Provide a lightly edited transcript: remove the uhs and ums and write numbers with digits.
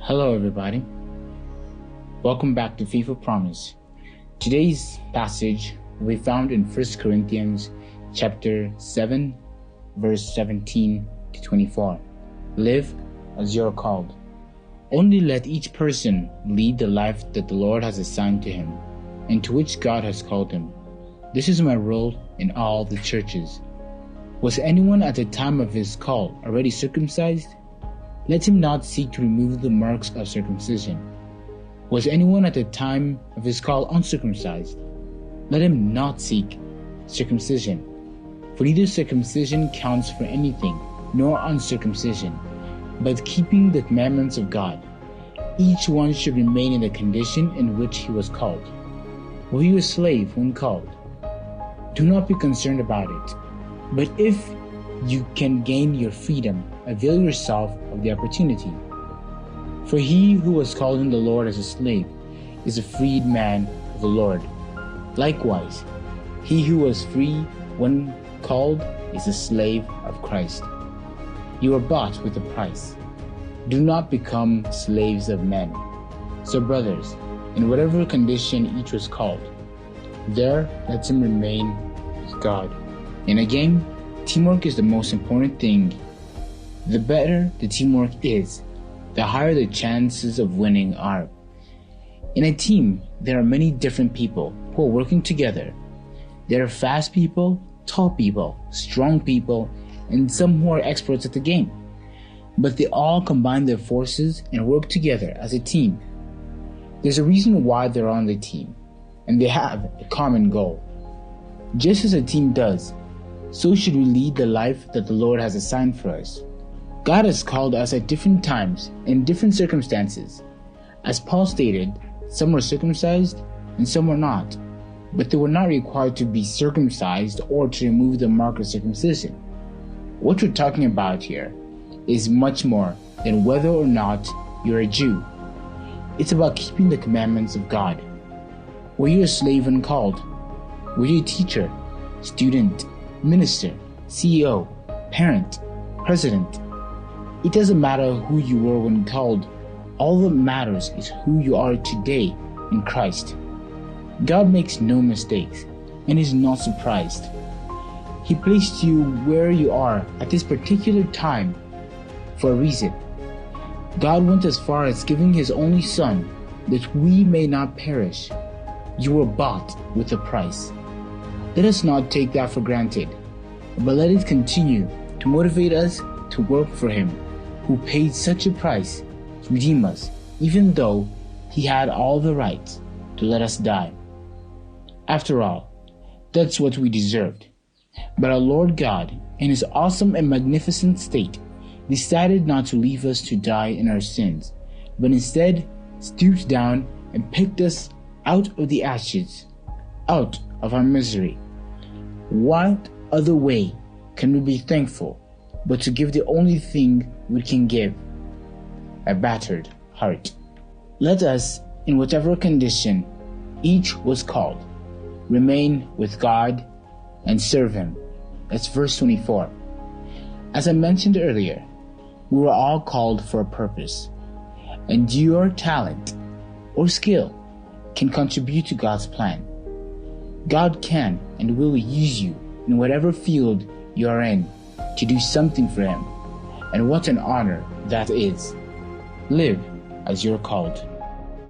Hello everybody, welcome back to Faithful Promise. Today's passage will be found in 1 Corinthians chapter 7 verse 17 to 24. Live as you are called. Only let each person lead the life that the Lord has assigned to him and to which God has called him. This is my role in all the churches. Was anyone at the time of his call already circumcised? Let him not seek to remove the marks of circumcision. Was anyone at the time of his call uncircumcised? Let him not seek circumcision. For neither circumcision counts for anything, nor uncircumcision, but keeping the commandments of God. Each one should remain in the condition in which he was called. Were you a slave when called? Do not be concerned about it. But if you can gain your freedom, avail yourself of the opportunity. For he who was called in the Lord as a slave is a freed man of the Lord. Likewise, he who was free when called is a slave of Christ. You are bought with a price. Do not become slaves of men. So brothers, in whatever condition each was called, there let him remain with God. In a game, teamwork is the most important thing. The better the teamwork is, the higher the chances of winning are. In a team, there are many different people who are working together. There are fast people, tall people, strong people, and some who are experts at the game. But they all combine their forces and work together as a team. There's a reason why they're on the team, and they have a common goal. Just as a team does, so should we lead the life that the Lord has assigned for us. God has called us at different times in different circumstances. As Paul stated, some were circumcised and some were not, but they were not required to be circumcised or to remove the mark of circumcision. What we're talking about here is much more than whether or not you're a Jew. It's about keeping the commandments of God. Were you a slave when called? Were you a teacher, student, minister, CEO, parent, president? It doesn't matter who you were when called. All that matters is who you are today in Christ. God makes no mistakes and is not surprised. He placed you where you are at this particular time for a reason. God went as far as giving His only Son that we may not perish. You were bought with a price. Let us not take that for granted, but let it continue to motivate us to work for Him who paid such a price to redeem us, even though He had all the right to let us die. After all, that's what we deserved. But our Lord God, in His awesome and magnificent state, decided not to leave us to die in our sins, but instead stooped down and picked us out of the ashes, out of our misery. What other way can we be thankful but to give the only thing we can give? A battered heart. Let us, in whatever condition each was called, remain with God and serve Him. That's verse 24. As I mentioned earlier, we were all called for a purpose, and your talent or skill can contribute to God's plan. God can and will use you in whatever field you are in to do something for Him, and what an honor that is. Live as you're called.